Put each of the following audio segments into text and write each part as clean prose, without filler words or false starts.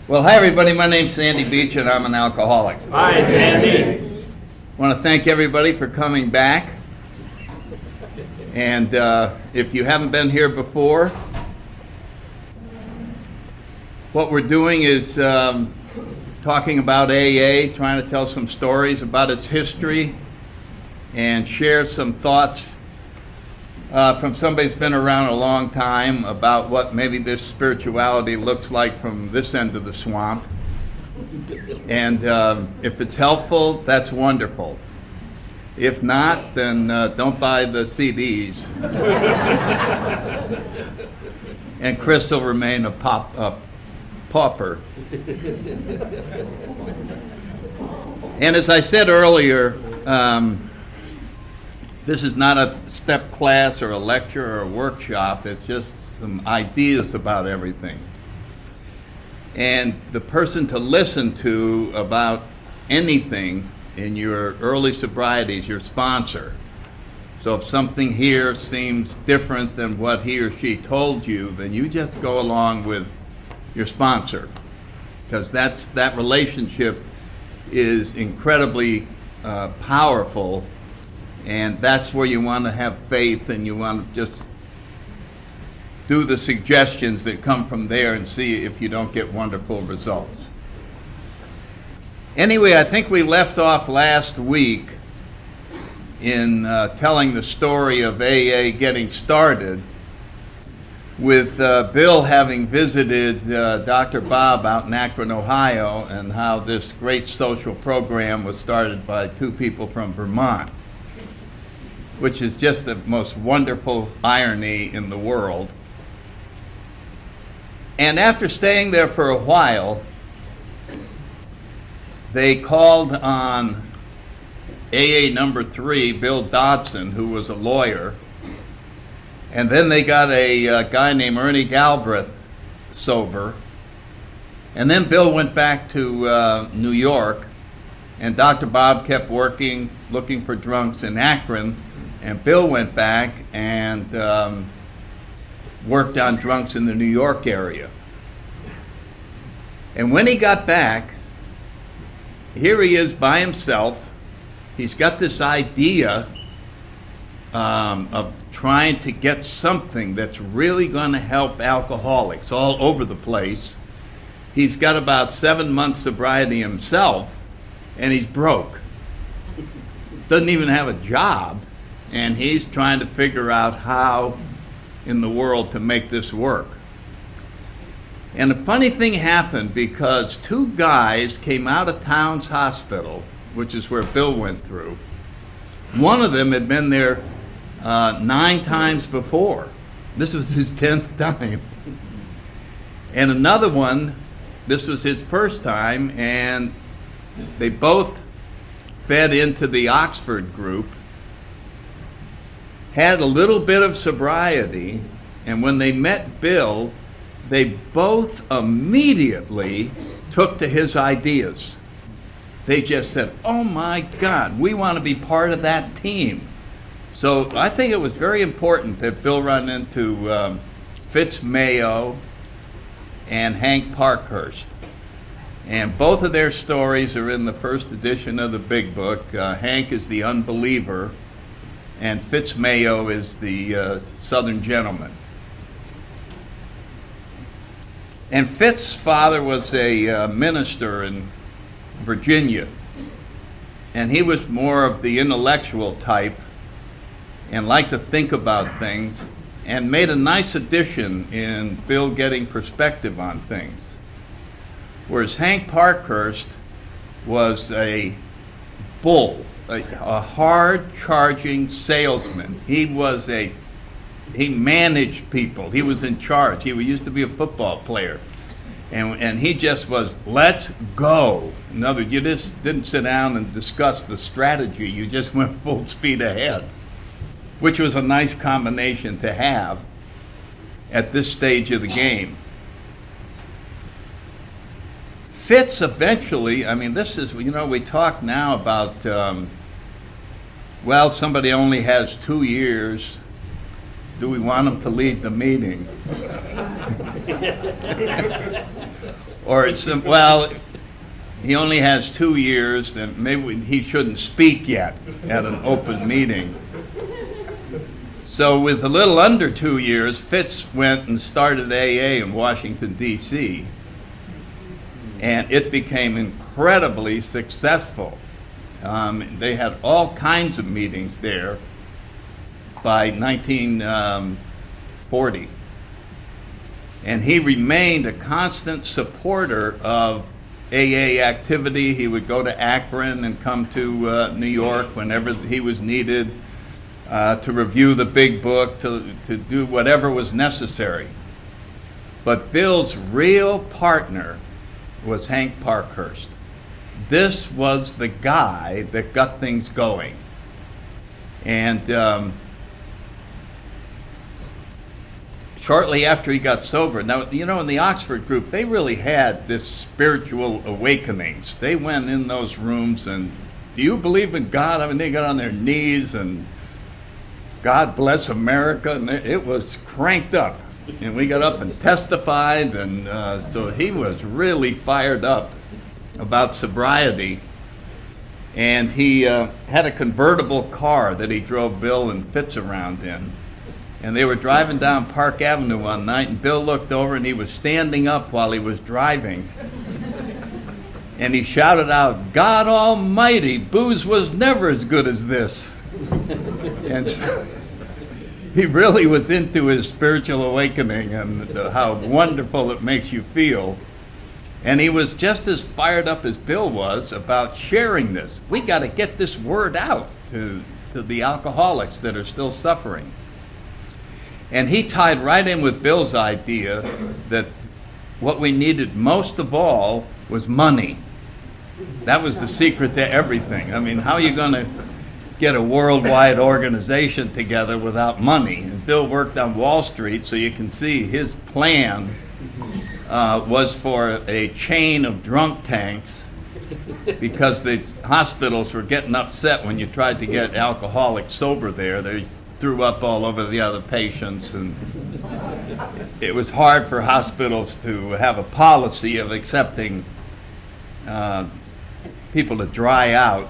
Well, hi everybody. My name's Sandy Beach and I'm an alcoholic. Hi, Sandy. I want to thank everybody for coming back. And if you haven't been here before, what we're doing is talking about AA, trying to tell some stories about its history and share some thoughts from somebody who's been around a long time about what maybe this spirituality looks like from this end of the swamp. And if it's helpful, that's wonderful. If not, then don't buy the CDs. And Chris will remain a pauper. And as I said earlier, this is not a step class or a lecture or a workshop. It's just some ideas about everything. And the person to listen to about anything in your early sobriety is your sponsor. So if something here seems different than what he or she told you, then you just go along with your sponsor, because that relationship is incredibly powerful. And that's where you want to have faith, and you want to just do the suggestions that come from there and see if you don't get wonderful results. Anyway, I think we left off last week in telling the story of AA getting started with Bill having visited Dr. Bob out in Akron, Ohio, and how this great social program was started by two people from Vermont, which is just the most wonderful irony in the world. And after staying there for a while, they called on AA number 3, Bill Dodson, who was a lawyer. And then they got a guy named Ernie Galbraith sober. And then Bill went back to New York, and Dr. Bob kept working, looking for drunks in Akron. And Bill went back and worked on drunks in the New York area. And when he got back, here he is by himself. He's got this idea of trying to get something that's really going to help alcoholics all over the place. He's got about 7 months sobriety himself, and he's broke. Doesn't even have a job. And he's trying to figure out how in the world to make this work. And a funny thing happened, because two guys came out of Towns Hospital, which is where Bill went through. One of them had been there 9 times before. This was his 10th time. And another one, this was his first time, and they both fed into the Oxford group, had a little bit of sobriety, and when they met Bill, they both immediately took to his ideas. They just said, oh my God, we want to be part of that team. So I think it was very important that Bill run into Fitz Mayo and Hank Parkhurst. And both of their stories are in the first edition of the Big Book. Hank is the unbeliever, and Fitz Mayo is the Southern gentleman. And Fitz's father was a minister in Virginia, and he was more of the intellectual type and liked to think about things, and made a nice addition in Bill getting perspective on things. Whereas Hank Parkhurst was a bull, a hard-charging salesman. He managed people. He was in charge. He used to be a football player. And he just was, let's go. In other words, you just didn't sit down and discuss the strategy. You just went full speed ahead, which was a nice combination to have at this stage of the game. Fitz eventually, I mean, this is, we talk now about, somebody only has 2 years do we want him to lead the meeting? Or it's, well, he only has 2 years, and maybe he shouldn't speak yet at an open meeting. So with a little under 2 years, Fitz went and started AA in Washington, D.C., and it became incredibly successful. They had all kinds of meetings there by 1940. And he remained a constant supporter of AA activity. He would go to Akron and come to New York whenever he was needed to review the big book, to do whatever was necessary. But Bill's real partner was Hank Parkhurst. This was the guy that got things going. And shortly after he got sober, now, you know, in the Oxford group, they really had this spiritual awakenings. They went in those rooms and, do you believe in God? I mean, they got on their knees and God bless America, and it was cranked up. And we got up and testified, and so he was really fired up about sobriety. And he had a convertible car that he drove Bill and Fitz around in. And they were driving down Park Avenue one night, and Bill looked over, and he was standing up while he was driving. And he shouted out, "God Almighty, booze was never as good as this." And so he really was into his spiritual awakening and how wonderful it makes you feel. And he was just as fired up as Bill was about sharing this. We got to get this word out to the alcoholics that are still suffering. And he tied right in with Bill's idea that what we needed most of all was money. That was the secret to everything. I mean, how are you going to get a worldwide organization together without money? And Bill worked on Wall Street, so you can see his plan was for a chain of drunk tanks, because the hospitals were getting upset when you tried to get alcoholics sober there. They threw up all over the other patients, and it was hard for hospitals to have a policy of accepting people to dry out.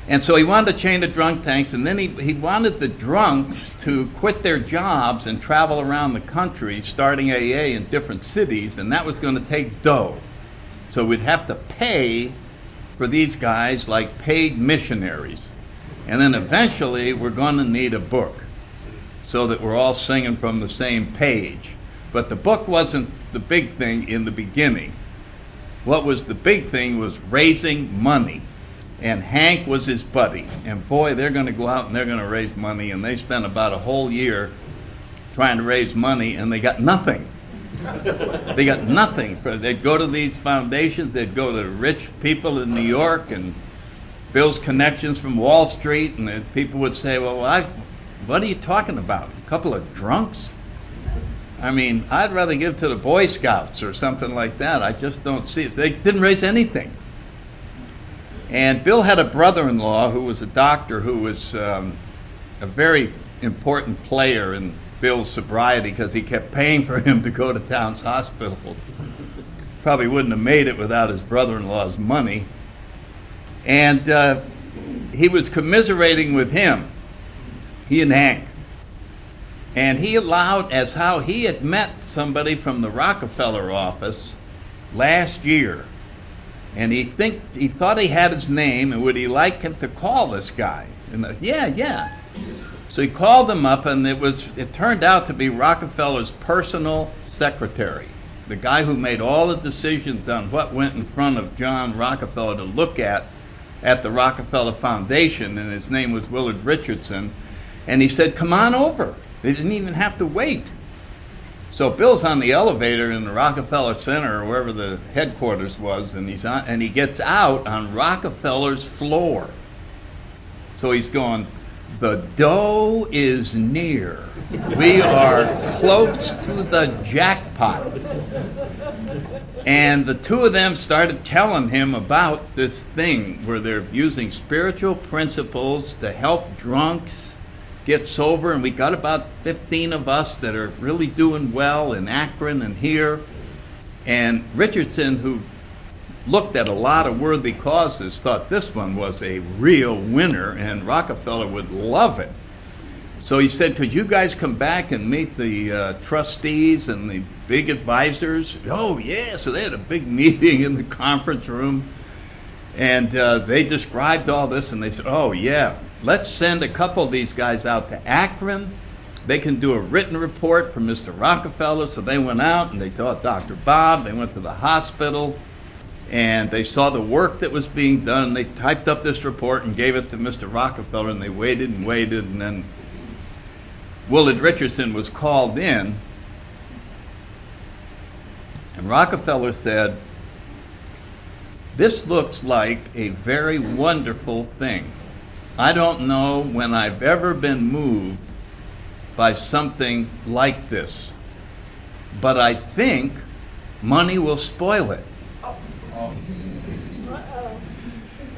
And so he wanted a chain of drunk tanks, and then he wanted the drunks to quit their jobs and travel around the country starting AA in different cities, and that was going to take dough. So we'd have to pay for these guys like paid missionaries. And then eventually we're going to need a book so that we're all singing from the same page. But the book wasn't the big thing in the beginning. What was the big thing was raising money. And Hank was his buddy. And boy, they're going to go out and they're going to raise money. And they spent about a whole year trying to raise money, and they got nothing. They got nothing. They'd go to these foundations, they'd go to rich people in New York, and Bill's connections from Wall Street, and the people would say, well, what are you talking about? A couple of drunks? I mean, I'd rather give to the Boy Scouts or something like that. I just don't see it. They didn't raise anything. And Bill had a brother-in-law who was a doctor who was a very important player in Bill's sobriety, because he kept paying for him to go to Towns Hospital. Probably wouldn't have made it without his brother-in-law's money. And he was commiserating with him, he and Hank. And he allowed, as how he had met somebody from the Rockefeller office last year. And he thought he had his name, and would he like him to call this guy? And yeah. So he called him up, and it turned out to be Rockefeller's personal secretary, the guy who made all the decisions on what went in front of John Rockefeller to look at the Rockefeller Foundation, and his name was Willard Richardson. And he said, come on over. They didn't even have to wait. So Bill's on the elevator in the Rockefeller Center, or wherever the headquarters was, and he gets out on Rockefeller's floor. So he's going, the dough is near. We are close to the jackpot. And the two of them started telling him about this thing where they're using spiritual principles to help drunks get sober, and we got about 15 of us that are really doing well in Akron and here. And Richardson, who looked at a lot of worthy causes, thought this one was a real winner and Rockefeller would love it. So he said, could you guys come back and meet the trustees and the big advisors? Oh, yeah. So they had a big meeting in the conference room, and they described all this, and they said, oh, yeah, let's send a couple of these guys out to Akron. They can do a written report for Mr. Rockefeller. So they went out and they taught Dr. Bob. They went to the hospital, and they saw the work that was being done. They typed up this report and gave it to Mr. Rockefeller, and they waited and waited, and then Willard Richardson was called in, and Rockefeller said, this looks like a very wonderful thing. I don't know when I've ever been moved by something like this, but I think money will spoil it.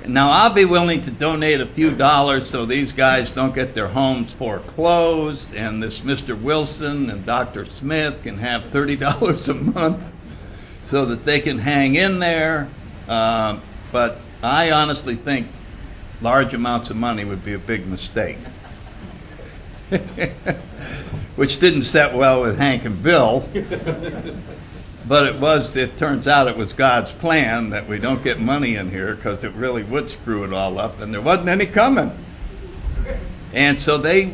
Now, I'll be willing to donate a few dollars so these guys don't get their homes foreclosed, and this Mr. Wilson and Dr. Smith can have $30 a month so that they can hang in there. But I honestly think large amounts of money would be a big mistake. Which didn't set well with Hank and Bill. But it turns out it was God's plan that we don't get money in here, because it really would screw it all up, and there wasn't any coming. And so they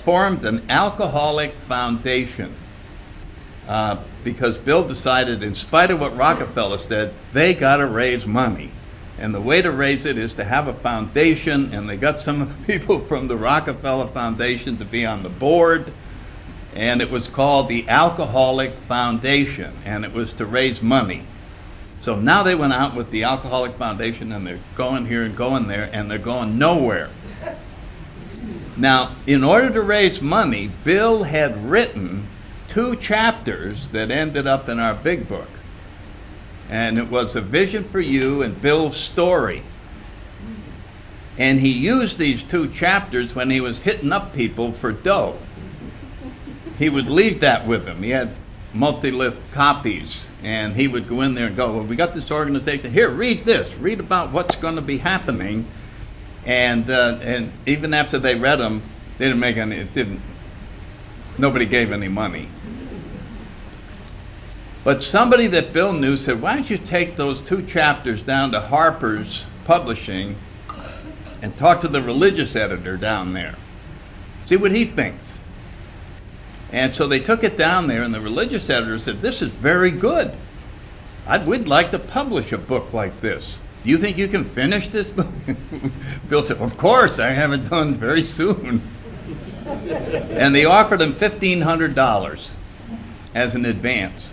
formed an alcoholic foundation because Bill decided, in spite of what Rockefeller said, they got to raise money. And the way to raise it is to have a foundation, and they got some of the people from the Rockefeller Foundation to be on the board. And it was called the Alcoholic Foundation, and it was to raise money. So now they went out with the Alcoholic Foundation, and they're going here and going there, and they're going nowhere. Now, in order to raise money, Bill had written 2 chapters that ended up in our big book. And it was A Vision for You and Bill's Story. And he used these 2 chapters when he was hitting up people for dough. He would leave that with him. He had multi-lith copies, and he would go in there and go, well, we got this organization. Here, read this. Read about what's going to be happening. And even after they read them, they didn't make any, nobody gave any money. But somebody that Bill knew said, why don't you take those 2 chapters down to Harper's Publishing and talk to the religious editor down there. See what he thinks. And so they took it down there, and the religious editor said, this is very good. We'd like to publish a book like this. Do you think you can finish this book? Bill said, of course, I have it done very soon. And they offered him $1,500 as an advance.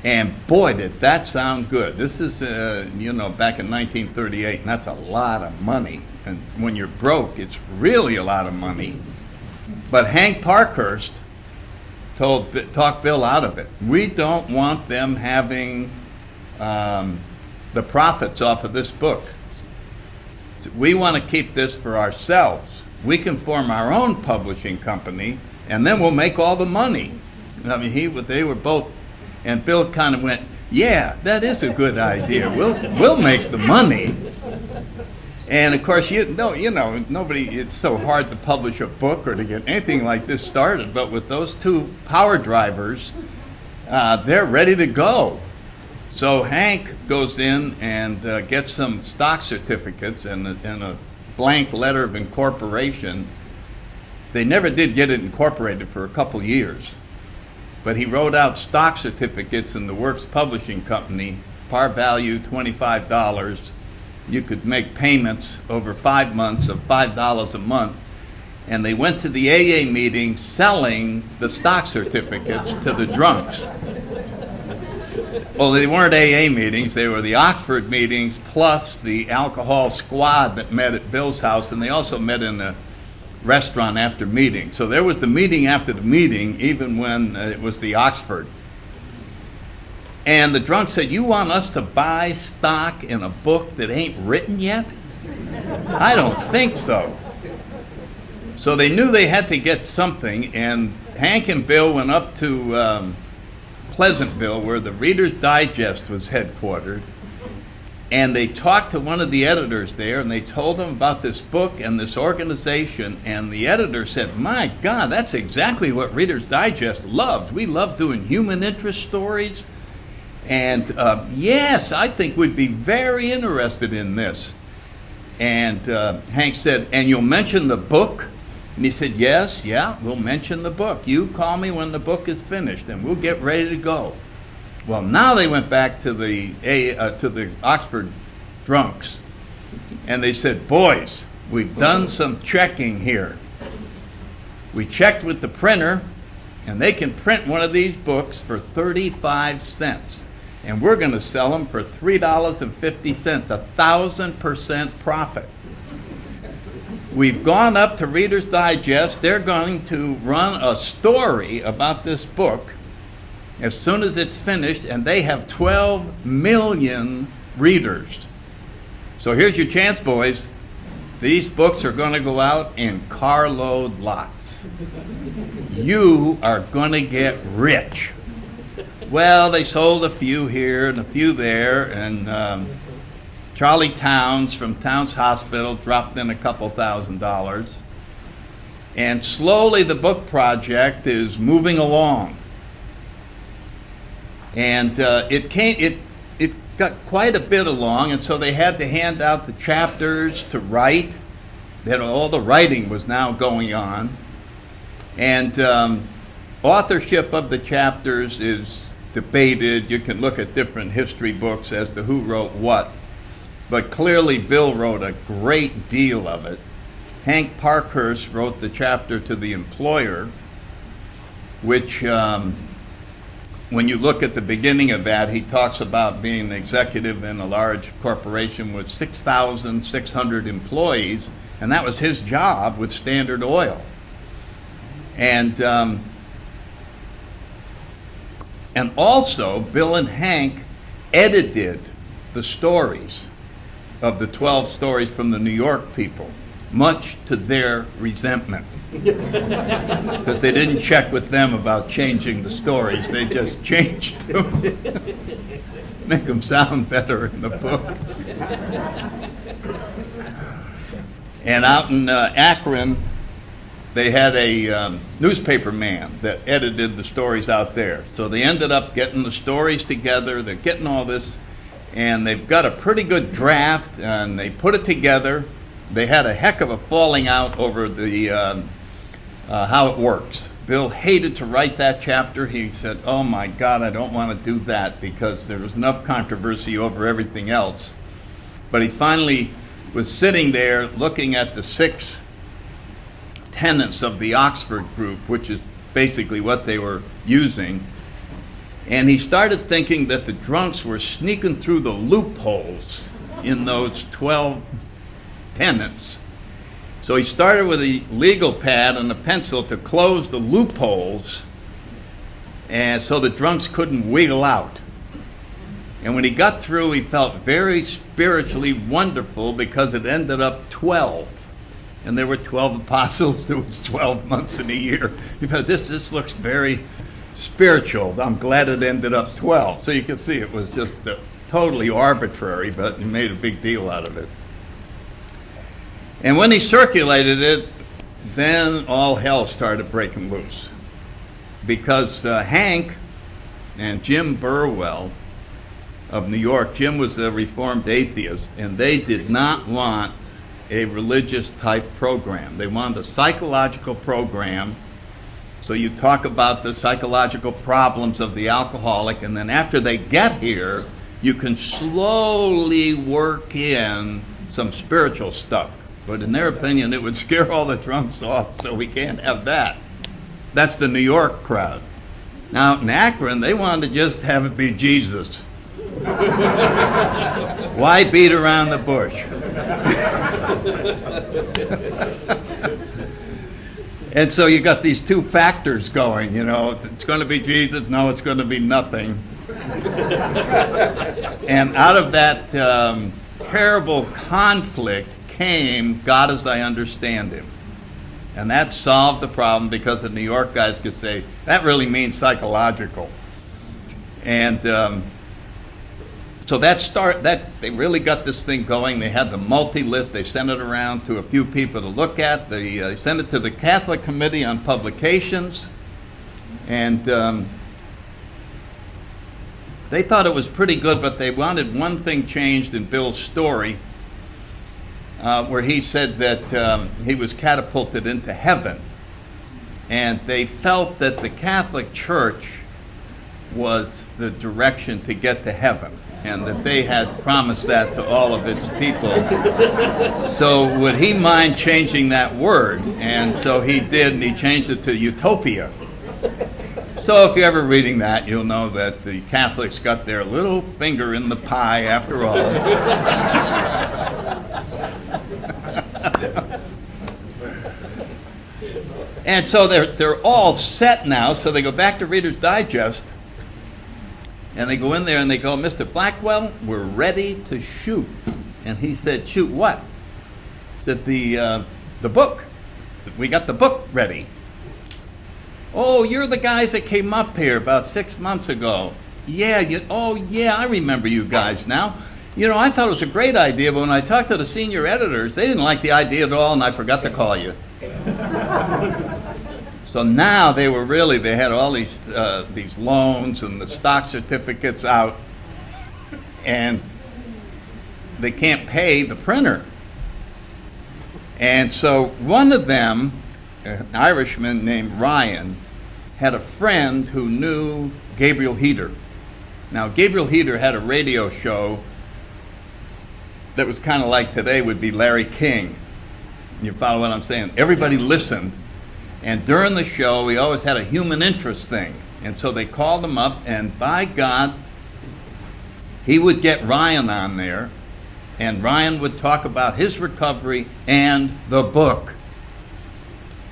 And boy, did that sound good. This is, back in 1938, and that's a lot of money. And when you're broke, it's really a lot of money. But Hank Parkhurst talked Bill out of it. We don't want them having the profits off of this book. So we want to keep this for ourselves. We can form our own publishing company, and then we'll make all the money. I mean, they were both, and Bill kind of went, yeah, that is a good idea. We'll make the money. And of course, nobody, it's so hard to publish a book or to get anything like this started, but with those 2 power drivers, they're ready to go. So Hank goes in and gets some stock certificates and a blank letter of incorporation. They never did get it incorporated for a couple years, but he wrote out stock certificates in the Works Publishing Company, par value $25. You could make payments over 5 months of $5 a month. And they went to the AA meeting selling the stock certificates to the drunks. Well, they weren't AA meetings. They were the Oxford meetings plus the alcohol squad that met at Bill's house. And they also met in a restaurant after meeting. So there was the meeting after the meeting, even when it was the Oxford. And the drunk said, you want us to buy stock in a book that ain't written yet? I don't think so. So they knew they had to get something, and Hank and Bill went up to Pleasantville, where the Reader's Digest was headquartered, and they talked to one of the editors there, and they told him about this book and this organization, and the editor said, "My God, that's exactly what Reader's Digest loves. We love doing human interest stories, and yes, I think we'd be very interested in this." And Hank said, "And you'll mention the book?" And he said, "Yes, yeah, we'll mention the book. You call me when the book is finished, and we'll get ready to go." Well, now they went back to the Oxford drunks, and they said, "Boys, we've done some checking here. We checked with the printer, and they can print one of these books for 35 cents. And we're going to sell them for $3.50, 1,000% profit. We've gone up to Reader's Digest. They're going to run a story about this book as soon as it's finished, and they have 12 million readers. So here's your chance, boys. These books are going to go out in carload lots. You are going to get rich." Well, they sold a few here and a few there, and Charlie Towns from Towns Hospital dropped in a couple $1,000. And slowly the book project is moving along. And it got quite a bit along, and so they had to hand out the chapters to write. That all the writing was now going on. And authorship of the chapters is debated. You can look at different history books as to who wrote what. But clearly Bill wrote a great deal of it. Hank Parkhurst wrote the chapter to the employer, which when you look at the beginning of that, he talks about being an executive in a large corporation with 6,600 employees, and that was his job with Standard Oil. And also, Bill and Hank edited the stories of the 12 stories from the New York people, much to their resentment. Because they didn't check with them about changing the stories. They just changed them. Make them sound better in the book. And out in Akron, they had a newspaper man that edited the stories out there. So they ended up getting the stories together. They're getting all this, and they've got a pretty good draft, and they put it together. They had a heck of a falling out over the how it works. Bill hated to write that chapter. He said, "Oh my God, I don't want to do that," because there was enough controversy over everything else. But he finally was sitting there looking at the 6 tenets of the Oxford group, which is basically what they were using. And he started thinking that the drunks were sneaking through the loopholes in those 12 tenets. So he started with a legal pad and a pencil to close the loopholes, and so the drunks couldn't wiggle out. And when he got through, he felt very spiritually wonderful, because it ended up 12. And there were 12 apostles. There was 12 months in a year. You know, this looks very spiritual. I'm glad it ended up 12. So you can see it was just totally arbitrary, but he made a big deal out of it. And when he circulated it, then all hell started breaking loose. Because Hank and Jim Burwell of New York, Jim was a Reformed atheist, and they did not want a religious type program. They wanted a psychological program. So you talk about the psychological problems of the alcoholic, and then after they get here, you can slowly work in some spiritual stuff. But in their opinion, it would scare all the drunks off, so we can't have that. That's the New York crowd. Now, in Akron, they wanted to just have it be Jesus. Why beat around the bush? And so you got these two factors going, you know, it's going to be Jesus, no, it's going to be nothing. And out of that terrible conflict came God as I Understand Him. And that solved the problem because the New York guys could say, that really means psychological. And so they really got this thing going. They had the multi-lit. They sent it around to a few people to look at. They sent it to the Catholic Committee on Publications. And they thought it was pretty good, but they wanted one thing changed in Bill's story, where he said that he was catapulted into heaven. And they felt that the Catholic Church was the direction to get to heaven, and that they had promised that to all of its people. So would he mind changing that word? And so he did, and he changed it to utopia. So if you're ever reading that, you'll know that the Catholics got their little finger in the pie after all. And so they're all set now, so they go back to Reader's Digest, and they go in there and they go, Mr. Blackwell, we're ready to shoot. And he said, shoot what? He said, the book. We got the book ready. Oh, you're the guys that came up here about 6 months ago. Yeah, I remember you guys now. You know, I thought it was a great idea, but when I talked to the senior editors, they didn't like the idea at all, and I forgot to call you. So now they had all these loans and the stock certificates out, and they can't pay the printer. And so one of them, an Irishman named Ryan, had a friend who knew Gabriel Heater. Now, Gabriel Heater had a radio show that was kind of like today would be Larry King. You follow what I'm saying? Everybody listened. And during the show, we always had a human interest thing. And so they called him up, and by God, he would get Ryan on there, and Ryan would talk about his recovery and the book.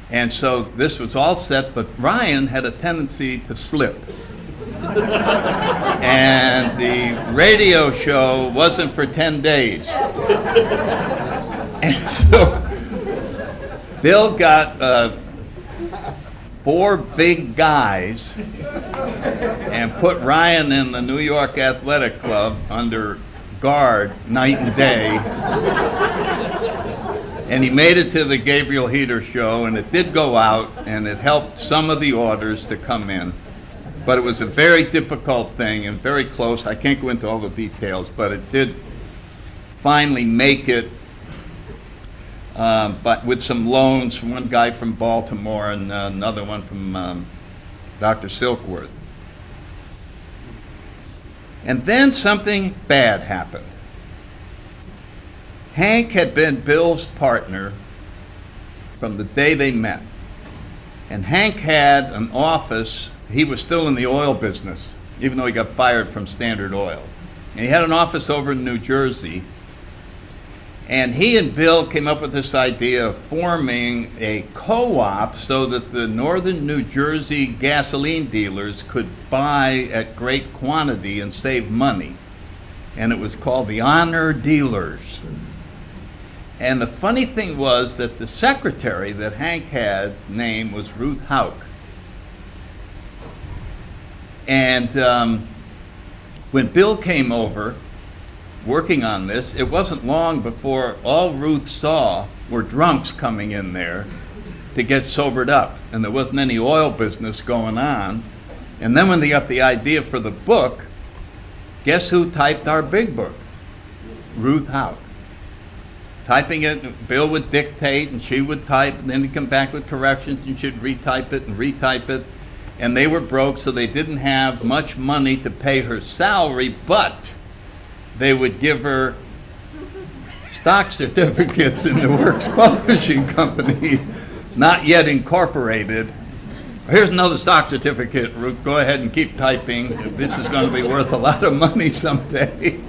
And so this was all set, but Ryan had a tendency to slip. And the radio show wasn't for 10 days. And so Bill got 4 big guys and put Ryan in the New York Athletic Club under guard night and day. And he made it to the Gabriel Heater show, and it did go out, and it helped some of the orders to come in. But it was a very difficult thing and very close. I can't go into all the details, but it did finally make it, but with some loans from one guy from Baltimore and another one from Dr. Silkworth. And then something bad happened. Hank had been Bill's partner from the day they met. And Hank had an office. He was still in the oil business, even though he got fired from Standard Oil. And he had an office over in New Jersey. And he and Bill came up with this idea of forming a co-op so that the northern New Jersey gasoline dealers could buy at great quantity and save money. And it was called the Honor Dealers. And the funny thing was that the secretary that Hank had name was Ruth Hauk. And when Bill came over working on this, it wasn't long before all Ruth saw were drunks coming in there to get sobered up. And there wasn't any oil business going on. And then when they got the idea for the book, guess who typed our big book? Ruth Hauk. Typing it, Bill would dictate and she would type, and then he'd come back with corrections and she'd retype it. And they were broke, so they didn't have much money to pay her salary, but they would give her stock certificates in the Works Publishing Company, not yet incorporated. Here's another stock certificate, Ruth. Go ahead and keep typing. This is going to be worth a lot of money someday.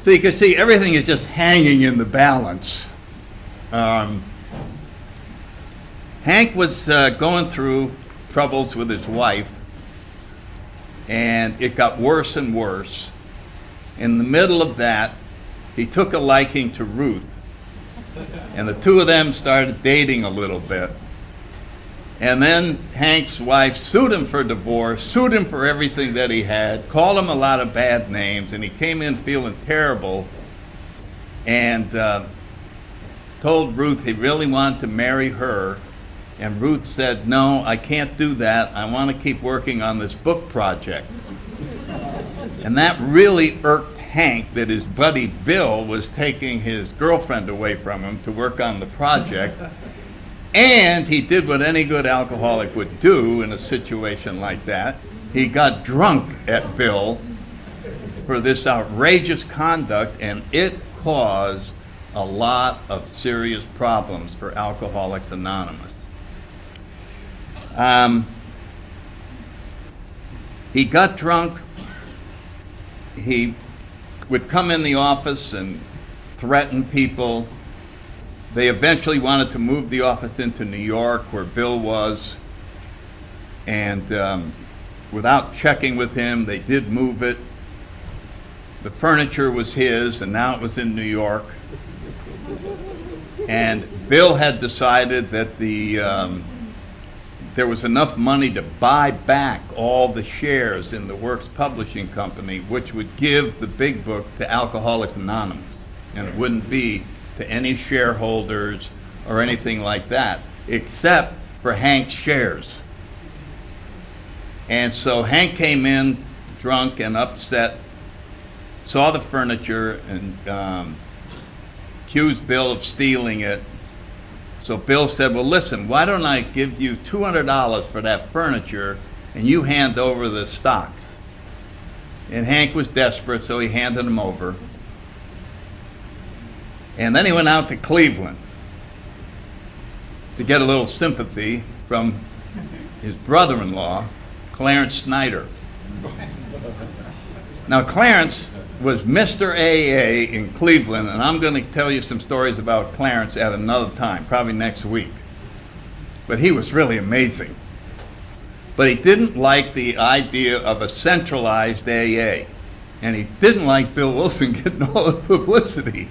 So you can see everything is just hanging in the balance. Hank was going through troubles with his wife, and it got worse and worse. In the middle of that, he took a liking to Ruth, And the two of them started dating a little bit. And then Hank's wife sued him for divorce, sued him for everything that he had, called him a lot of bad names, and he came in feeling terrible and told Ruth he really wanted to marry her. And Ruth said, "No, I can't do that. I want to keep working on this book project." And that really irked Hank, that his buddy Bill was taking his girlfriend away from him to work on the project. And he did what any good alcoholic would do in a situation like that. He got drunk at Bill for this outrageous conduct, and it caused a lot of serious problems for Alcoholics Anonymous. He got drunk. He would come in the office and threaten people. They eventually wanted to move the office into New York, where Bill was, and without checking with him, they did move it. The furniture was his, and now it was in New York. And Bill had decided that there was enough money to buy back all the shares in the Works Publishing Company, which would give the big book to Alcoholics Anonymous. And it wouldn't be to any shareholders or anything like that, except for Hank's shares. And so Hank came in drunk and upset, saw the furniture, and accused Bill of stealing it. So Bill said, "Well, listen, why don't I give you $200 for that furniture and you hand over the stocks?" And Hank was desperate, so he handed him over. And then he went out to Cleveland to get a little sympathy from his brother-in-law, Clarence Snyder. Now, Clarence was Mr. AA in Cleveland, and I'm going to tell you some stories about Clarence at another time, probably next week. But he was really amazing. But he didn't like the idea of a centralized AA, and he didn't like Bill Wilson getting all the publicity.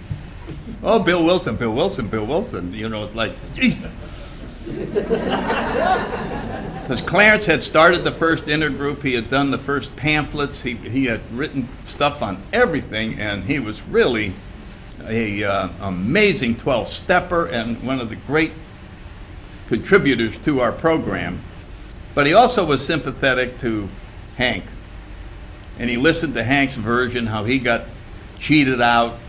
Oh, Bill Wilson, Bill Wilson, Bill Wilson. You know, it's like, jeez. Because Clarence had started the first intergroup, he had done the first pamphlets, he had written stuff on everything, and he was really an amazing 12-stepper and one of the great contributors to our program. But he also was sympathetic to Hank. And he listened to Hank's version, how he got cheated out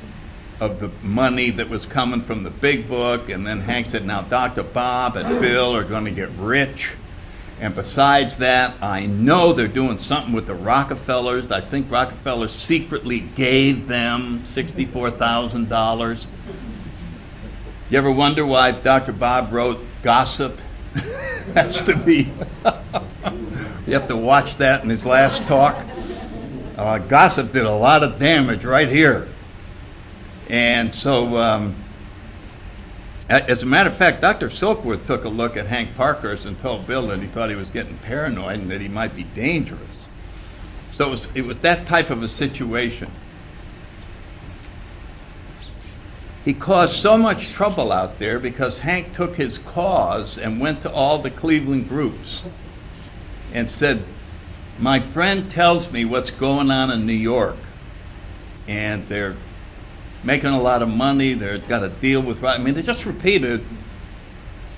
of the money that was coming from the big book, and then Hank said, "Now Dr. Bob and Bill are going to get rich. And besides that, I know they're doing something with the Rockefellers. I think Rockefeller secretly gave them $64,000. You ever wonder why Dr. Bob wrote Gossip? Has to be. You have to watch that in his last talk. Gossip did a lot of damage right here. And so, as a matter of fact, Dr. Silkworth took a look at Hank Parkhurst and told Bill that he thought he was getting paranoid and that he might be dangerous. So it was that type of a situation. He caused so much trouble out there because Hank took his cause and went to all the Cleveland groups and said, "My friend tells me what's going on in New York, and they're making a lot of money, they've got to deal with," I mean, they just repeated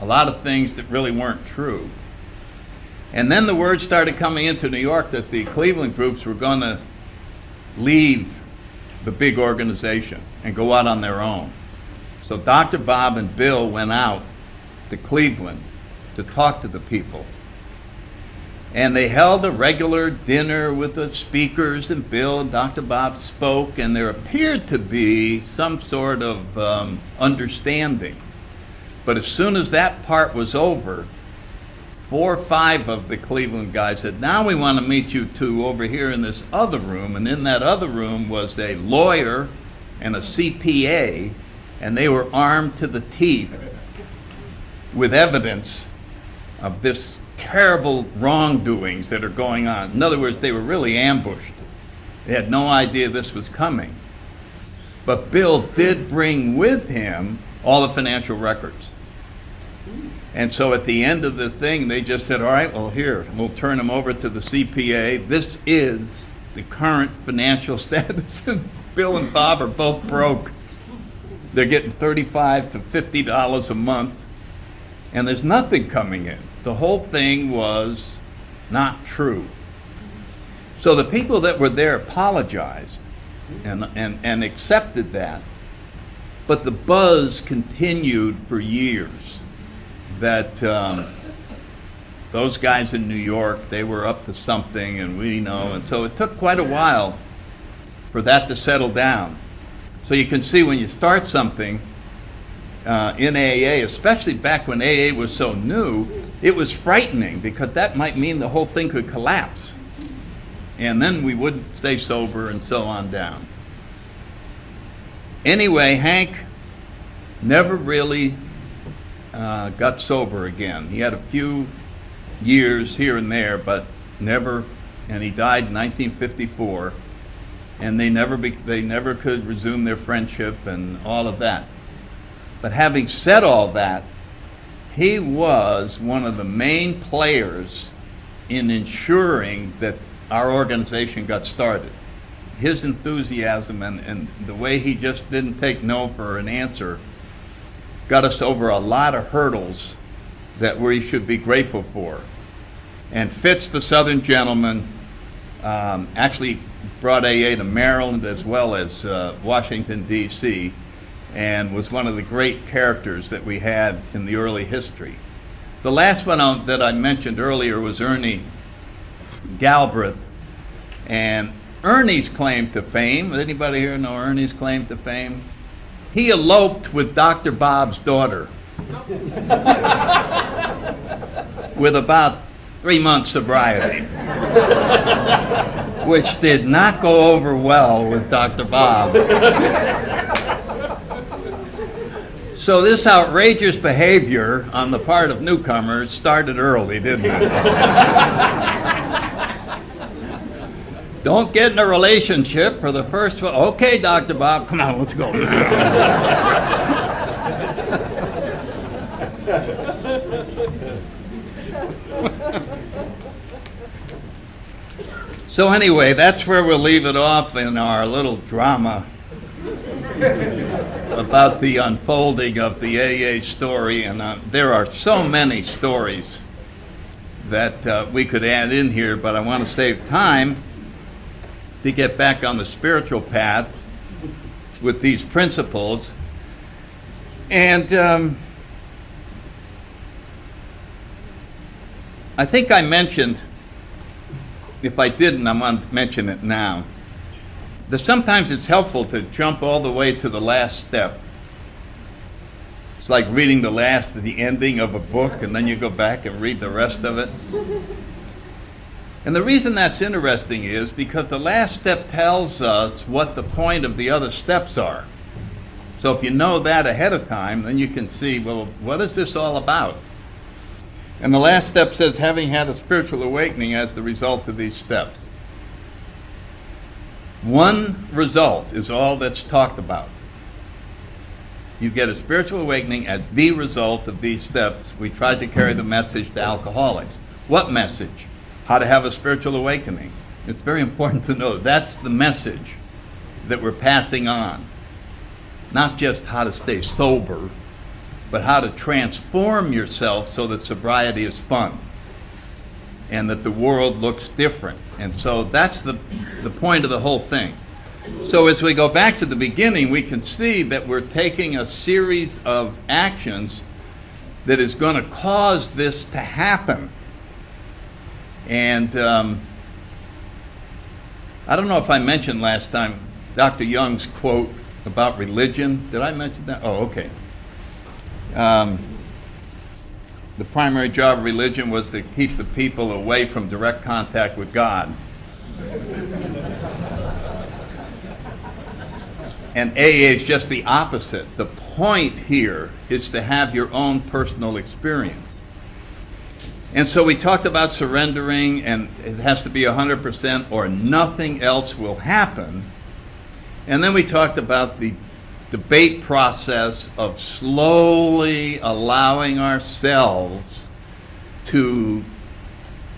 a lot of things that really weren't true. And then the word started coming into New York that the Cleveland groups were going to leave the big organization and go out on their own. So Dr. Bob and Bill went out to Cleveland to talk to the people. And they held a regular dinner with the speakers, and Bill and Dr. Bob spoke, and there appeared to be some sort of understanding. But as soon as that part was over, 4 or 5 of the Cleveland guys said, "Now we want to meet you two over here in this other room." And in that other room was a lawyer and a CPA, and they were armed to the teeth with evidence of this terrible wrongdoings that are going on. In other words, they were really ambushed. They had no idea this was coming. But Bill did bring with him all the financial records. And so at the end of the thing, they just said, all right, well, here, we'll turn them over to the CPA. This is the current financial status. Bill and Bob are both broke. They're getting $35 to $50 a month, and there's nothing coming in. The whole thing was not true. So the people that were there apologized and accepted that, but the buzz continued for years that those guys in New York, they were up to something, and we know, and so it took quite a while for that to settle down. So you can see when you start something in AA, especially back when AA was so new, it was frightening because that might mean the whole thing could collapse. And then we wouldn't stay sober and so on down. Anyway, Hank never really got sober again. He had a few years here and there, but never, and he died in 1954. And they never could resume their friendship and all of that. But having said all that, he was one of the main players in ensuring that our organization got started. His enthusiasm and the way he just didn't take no for an answer got us over a lot of hurdles that we should be grateful for. And Fitz, the Southern gentleman, actually brought AA to Maryland as well as Washington, D.C., and was one of the great characters that we had in the early history. The last one that I mentioned earlier was Ernie Galbraith. And Ernie's claim to fame, does anybody here know Ernie's claim to fame? He eloped with Dr. Bob's daughter with about 3 months sobriety, which did not go over well with Dr. Bob. So this outrageous behavior on the part of newcomers started early, didn't it? Don't get in a relationship for the first one. Okay, Dr. Bob, come on, let's go. So anyway, that's where we'll leave it off in our little drama about the unfolding of the AA story. And there are so many stories that we could add in here, but I want to save time to get back on the spiritual path with these principles. And I think I mentioned, if I didn't, I'm going to mention it now, that sometimes it's helpful to jump all the way to the last step. It's like reading the ending of a book, and then you go back and read the rest of it. And the reason that's interesting is because the last step tells us what the point of the other steps are. So if you know that ahead of time, then you can see, well, what is this all about? And the last step says, having had a spiritual awakening as the result of these steps. One result is all that's talked about. You get a spiritual awakening as the result of these steps. We tried to carry the message to alcoholics. What message? How to have a spiritual awakening. It's very important to know that's the message that we're passing on. Not just how to stay sober, but how to transform yourself so that sobriety is fun and that the world looks different. And so that's the point of the whole thing. So as we go back to the beginning, we can see that we're taking a series of actions that is going to cause this to happen. And I don't know if I mentioned last time Dr. Young's quote about religion. Did I mention that? Oh, okay. The primary job of religion was to keep the people away from direct contact with God. And AA is just the opposite. The point here is to have your own personal experience. And so we talked about surrendering, and it has to be 100% or nothing else will happen. And then we talked about the debate process of slowly allowing ourselves to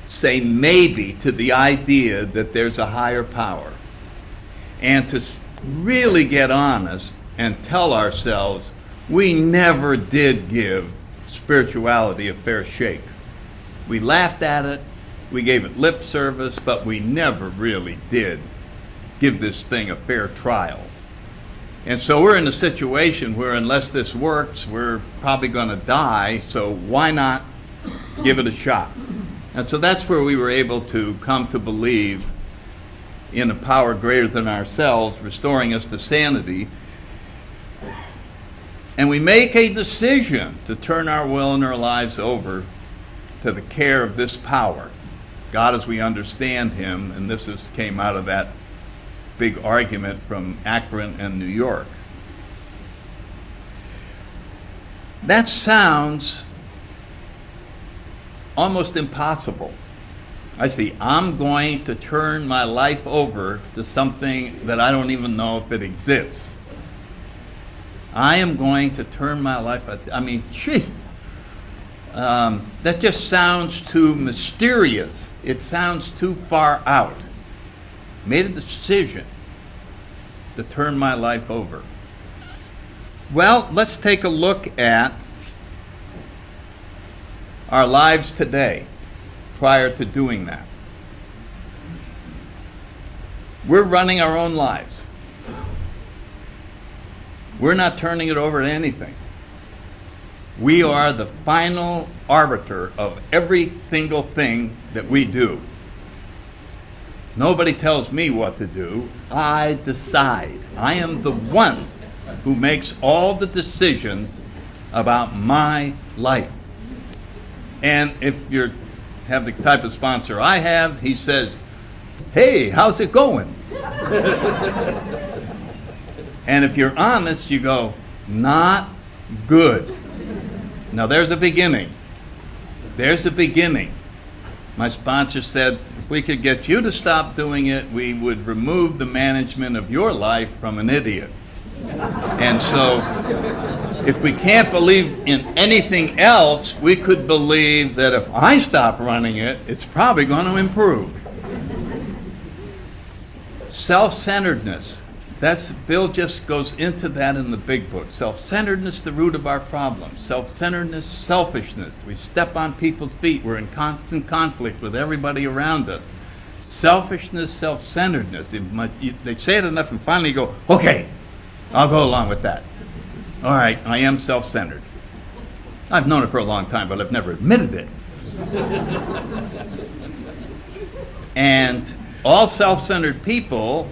say maybe to the idea that there's a higher power, and to really get honest and tell ourselves we never did give spirituality a fair shake. We laughed at it, we gave it lip service, but we never really did give this thing a fair trial. And so we're in a situation where unless this works, we're probably going to die, so why not give it a shot? And so that's where we were able to come to believe in a power greater than ourselves, restoring us to sanity. And we make a decision to turn our will and our lives over to the care of this power, God as we understand him, and this came out of that big argument from Akron and New York. That sounds almost impossible. I see, I'm going to turn my life over to something that I don't even know if it exists. I am going to turn my life, jeez. That just sounds too mysterious. It sounds too far out. Made a decision to turn my life over. Well, let's take a look at our lives today prior to doing that. We're running our own lives. We're not turning it over to anything. We are the final arbiter of every single thing that we do. Nobody tells me what to do. I decide. I am the one who makes all the decisions about my life. And if you have the type of sponsor I have, he says, "Hey, how's it going?" And if you're honest, you go, "Not good." Now there's a beginning. There's a beginning. My sponsor said, if we could get you to stop doing it, we would remove the management of your life from an idiot. And so, if we can't believe in anything else, we could believe that if I stop running it, it's probably going to improve. Self-centeredness. Bill just goes into that in the big book. Self-centeredness, the root of our problems. Self-centeredness, selfishness. We step on people's feet. We're in constant conflict with everybody around us. Selfishness, self-centeredness. They say it enough and finally you go, okay, I'll go along with that. All right, I am self-centered. I've known it for a long time, but I've never admitted it. And all self-centered people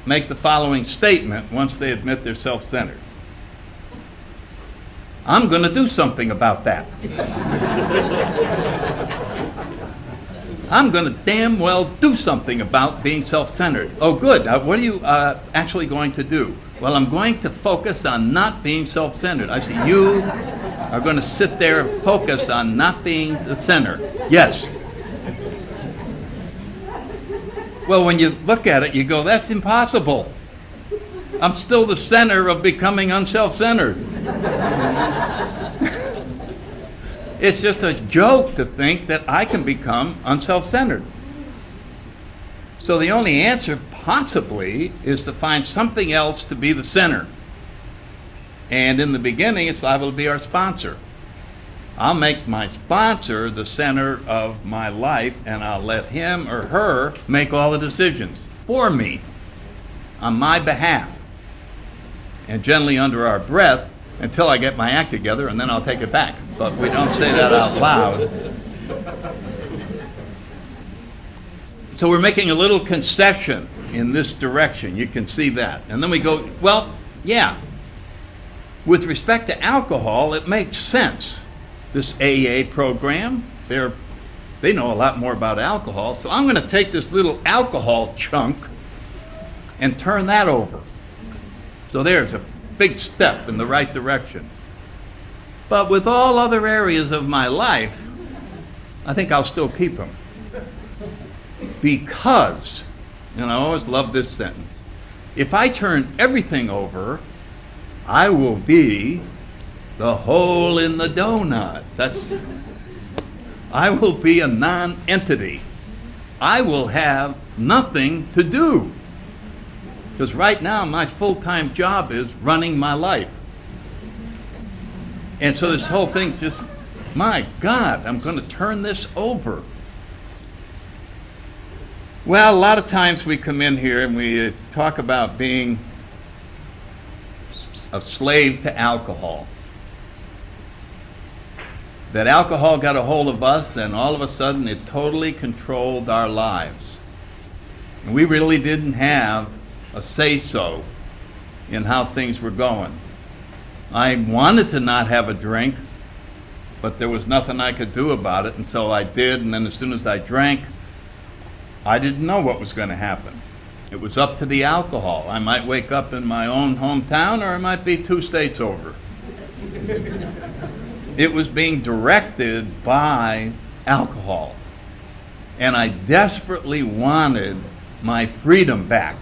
make the following statement once they admit they're self-centered. I'm going to do something about that. I'm going to damn well do something about being self-centered. Oh, good. What are you actually going to do? Well, I'm going to focus on not being self-centered. I see you are going to sit there and focus on not being the center. Yes. Well, when you look at it, you go, that's impossible. I'm still the center of becoming unself-centered. It's just a joke to think that I can become unself-centered. So the only answer, possibly, is to find something else to be the center. And in the beginning, it's liable to be our sponsor. I'll make my sponsor the center of my life, and I'll let him or her make all the decisions for me, on my behalf. And generally under our breath, until I get my act together, and then I'll take it back. But we don't say that out loud. So we're making a little concession in this direction. You can see that. And then we go, well, yeah. With respect to alcohol, it makes sense. This AA program, they know a lot more about alcohol, so I'm going to take this little alcohol chunk and turn that over. So there's a big step in the right direction. But with all other areas of my life, I think I'll still keep them. Because, and I always love this sentence, if I turn everything over, I will be the hole in the donut. I will be a non-entity. I will have nothing to do. Because right now, my full-time job is running my life. And so this whole thing's just, my God, I'm going to turn this over. Well, a lot of times we come in here and we talk about being a slave to alcohol. That alcohol got a hold of us, and all of a sudden it totally controlled our lives. And we really didn't have a say-so in how things were going. I wanted to not have a drink, but there was nothing I could do about it, and so I did, and then as soon as I drank, I didn't know what was going to happen. It was up to the alcohol. I might wake up in my own hometown, or I might be 2 states over. It was being directed by alcohol. And I desperately wanted my freedom back.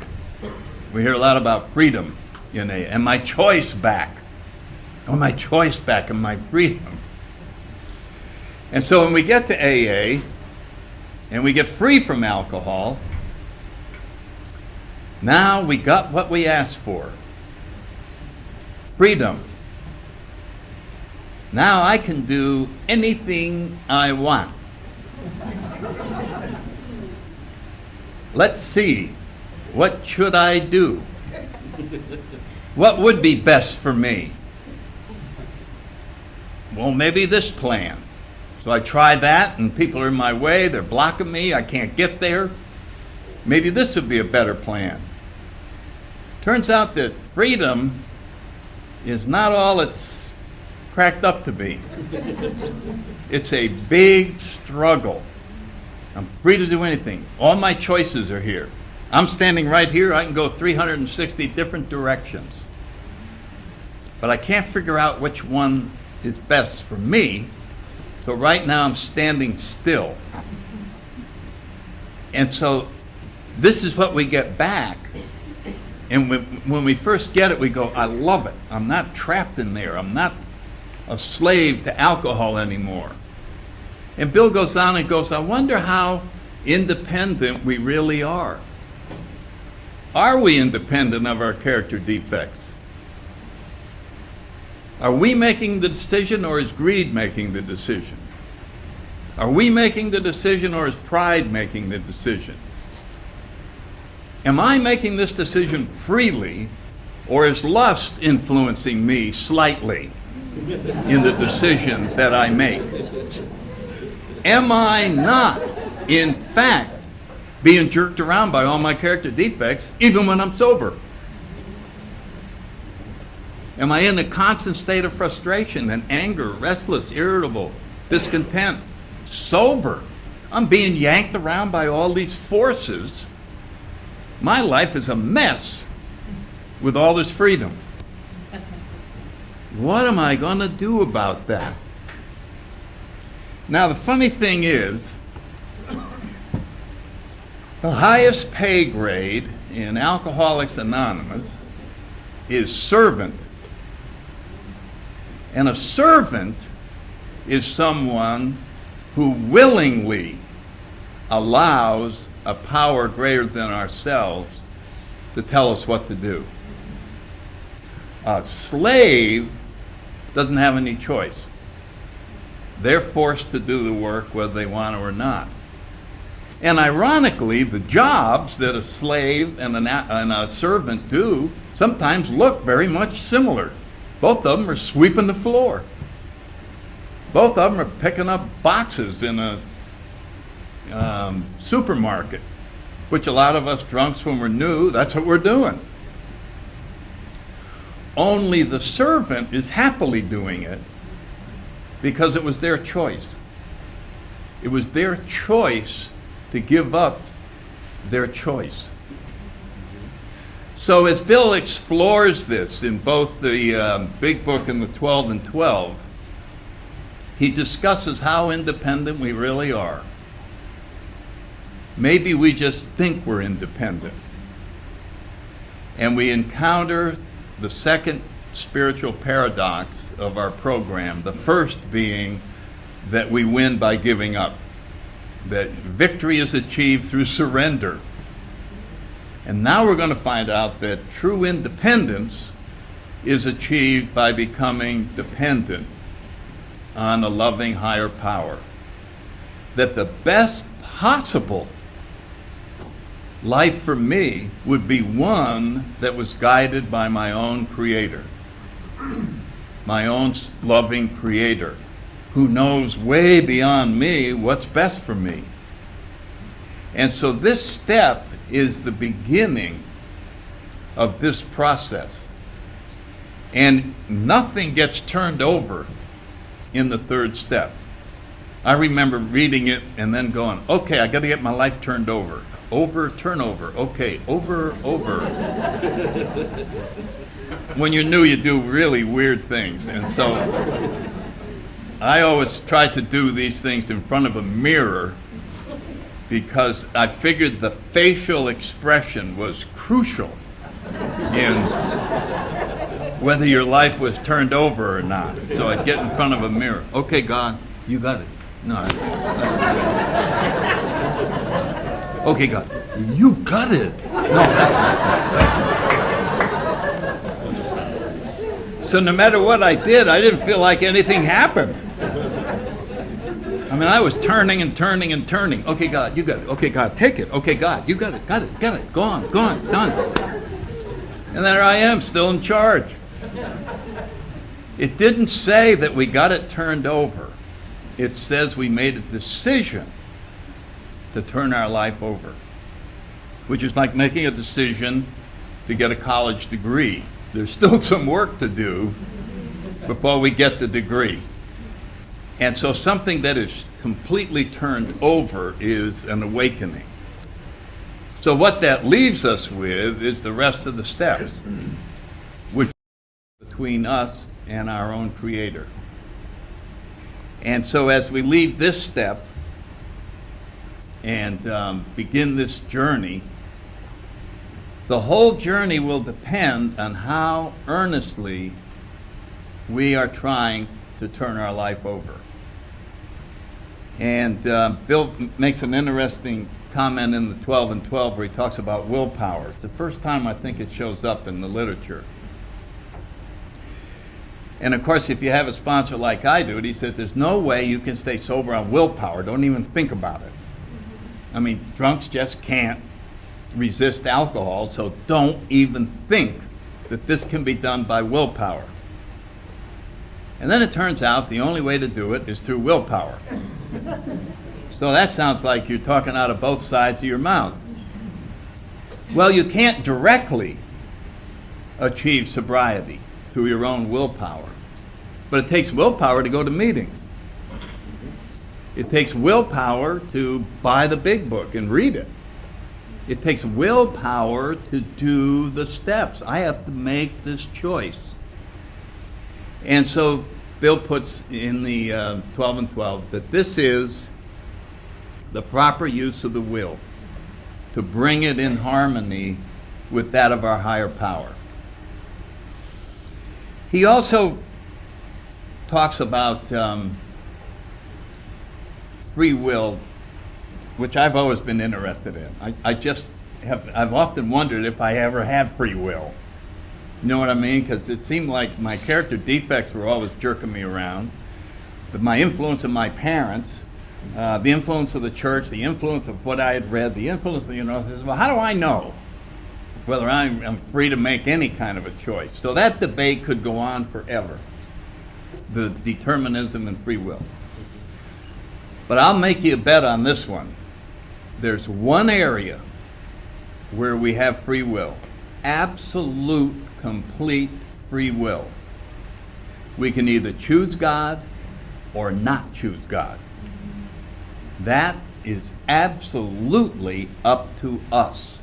We hear a lot about freedom in AA, and my choice back. Oh, my choice back and my freedom. And so when we get to AA, and we get free from alcohol, now we got what we asked for. Freedom. Now I can do anything I want. Let's see. What should I do? What would be best for me? Well, maybe this plan. So I try that, and people are in my way. They're blocking me. I can't get there. Maybe this would be a better plan. Turns out that freedom is not all it's cracked up to be. It's a big struggle. I'm free to do anything. All my choices are here. I'm standing right here. I can go 360 different directions. But I can't figure out which one is best for me. So right now I'm standing still. And so this is what we get back. And when we first get it, we go, I love it. I'm not trapped in there. I'm not a slave to alcohol anymore. And Bill goes on and goes, I wonder how independent we really are. Are we independent of our character defects? Are we making the decision, or is greed making the decision? Are we making the decision, or is pride making the decision? Am I making this decision freely, or is lust influencing me slightly in the decision that I make? Am I not, in fact, being jerked around by all my character defects, even when I'm sober? Am I in a constant state of frustration and anger, restless, irritable, discontent, sober? I'm being yanked around by all these forces. My life is a mess with all this freedom. What am I going to do about that? Now, the funny thing is, the highest pay grade in Alcoholics Anonymous is servant. And a servant is someone who willingly allows a power greater than ourselves to tell us what to do. A slave doesn't have any choice. They're forced to do the work whether they want to or not. And ironically, the jobs that a slave and a servant do sometimes look very much similar. Both of them are sweeping the floor. Both of them are picking up boxes in a supermarket, which a lot of us drunks, when we're new, that's what we're doing. Only the servant is happily doing it because it was their choice. It was their choice to give up their choice. So as Bill explores this in both the Big Book and the 12 and 12, he discusses how independent we really are. Maybe we just think we're independent. And we encounter the second spiritual paradox of our program. The first being that we win by giving up, that victory is achieved through surrender. And now we're going to find out that true independence is achieved by becoming dependent on a loving higher power. That the best possible life for me would be one that was guided by my own Creator, my own loving Creator, who knows way beyond me what's best for me. And so this step is the beginning of this process. And nothing gets turned over in the third step. I remember reading it and then going, okay, I got to get my life turned over. Turnover, okay, over. When you're new, you do really weird things. And so I always try to do these things in front of a mirror because I figured the facial expression was crucial in whether your life was turned over or not. So I'd get in front of a mirror. Okay, God, you got it. No, that's it. Okay, God, you got it. No, that's not. So no matter what I did, I didn't feel like anything happened. I mean, I was turning and turning and turning. Okay, God, you got it. Okay, God, take it. Okay, God, you got it. Got it. Go on, done. And there I am, still in charge. It didn't say that we got it turned over. It says we made a decision to turn our life over, which is like making a decision to get a college degree. There's still some work to do before we get the degree. And so something that is completely turned over is an awakening. So what that leaves us with is the rest of the steps, which is between us and our own Creator. And so as we leave this step and begin this journey, the whole journey will depend on how earnestly we are trying to turn our life over. And Bill makes an interesting comment in the 12 and 12 where he talks about willpower. It's the first time I think it shows up in the literature. And of course, if you have a sponsor like I do, he said there's no way you can stay sober on willpower. Don't even think about it. I mean, drunks just can't resist alcohol, so don't even think that this can be done by willpower. And then it turns out the only way to do it is through willpower. So that sounds like you're talking out of both sides of your mouth. Well, you can't directly achieve sobriety through your own willpower. But it takes willpower to go to meetings. It takes willpower to buy the big book and read it. It takes willpower to do the steps. I have to make this choice. And so Bill puts in the 12 and 12 that this is the proper use of the will to bring it in harmony with that of our higher power. He also talks about free will, which I've always been interested in. I've often wondered if I ever had free will. You know what I mean? Because it seemed like my character defects were always jerking me around. But my influence of my parents, the influence of the church, the influence of what I had read, the influence of the university, well, how do I know whether I'm free to make any kind of a choice? So that debate could go on forever, the determinism and free will. But I'll make you a bet on this one. There's one area where we have free will, absolute, complete free will. We can either choose God or not choose God. That is absolutely up to us.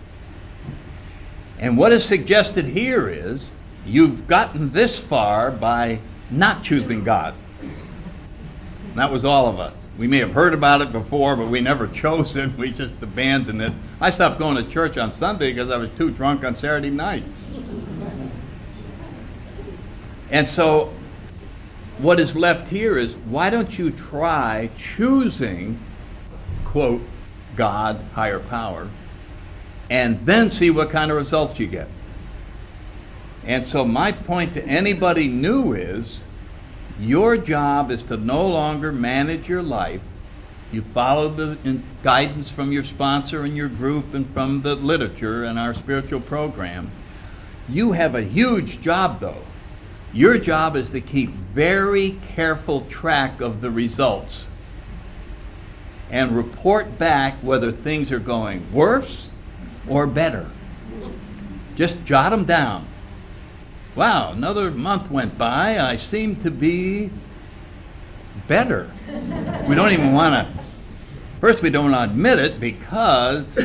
And what is suggested here is you've gotten this far by not choosing God. And that was all of us. We may have heard about it before, but we never chose it. We just abandoned it. I stopped going to church on Sunday because I was too drunk on Saturday night. And so what is left here is, why don't you try choosing, quote, God, higher power, and then see what kind of results you get. And so my point to anybody new is, your job is to no longer manage your life. You follow the guidance from your sponsor and your group and from the literature and our spiritual program. You have a huge job, though. Your job is to keep very careful track of the results and report back whether things are going worse or better. Just jot them down. Wow, another month went by, I seem to be better. We don't even want to, first we don't want to admit it, because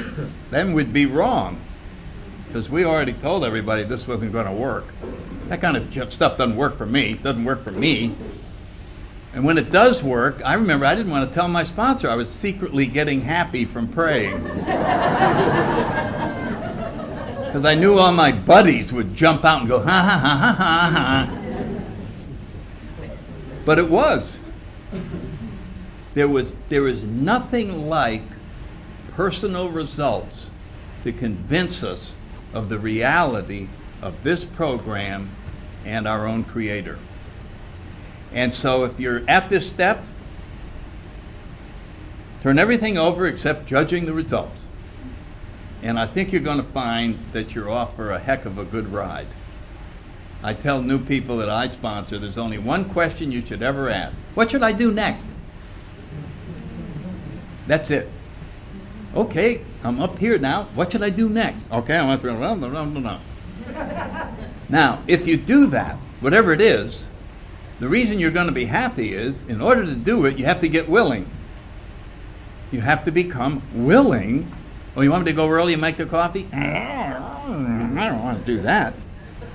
then we'd be wrong. Because we already told everybody this wasn't going to work. That kind of stuff doesn't work for me. It doesn't work for me. And when it does work, I remember I didn't want to tell my sponsor. I was secretly getting happy from praying. Because I knew all my buddies would jump out and go, ha ha ha ha ha ha. But it was. There was nothing like personal results to convince us of the reality of this program and our own Creator. And so if you're at this step, turn everything over except judging the results. And I think you're going to find that you're off for a heck of a good ride. I tell new people that I sponsor, there's only one question you should ever ask. What should I do next? That's it. Okay, I'm up here now. What should I do next? Okay, I went through. Now, if you do that, whatever it is, the reason you're going to be happy is, in order to do it, you have to get willing. You have to become willing. Oh, you want me to go early and make the coffee? I don't want to do that.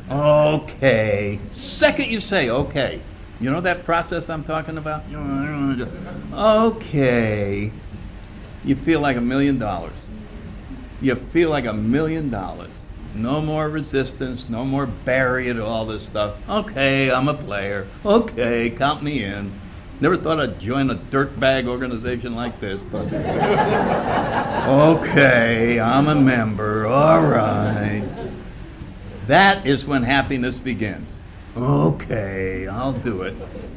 Okay. Second you say, okay. You know that process I'm talking about? No, I don't want to do it. Okay. You feel like $1 million. You feel like $1 million. No more resistance, no more barrier to all this stuff. Okay, I'm a player. Okay, count me in. Never thought I'd join a dirtbag organization like this, but okay, I'm a member. All right. That is when happiness begins. Okay, I'll do it.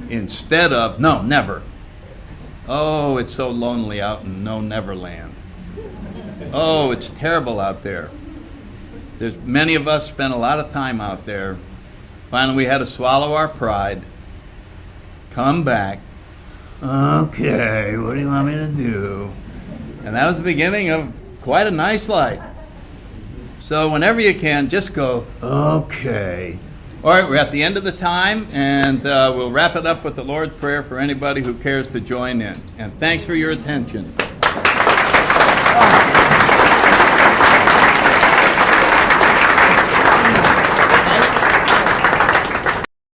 Instead of, no, never. Oh, it's so lonely out in no Neverland. Oh, it's terrible out there. There's many of us spent a lot of time out there. Finally, we had to swallow our pride, come back. Okay, what do you want me to do? And that was the beginning of quite a nice life. So whenever you can, just go, okay. All right, we're at the end of the time, and we'll wrap it up with the Lord's Prayer for anybody who cares to join in. And thanks for your attention.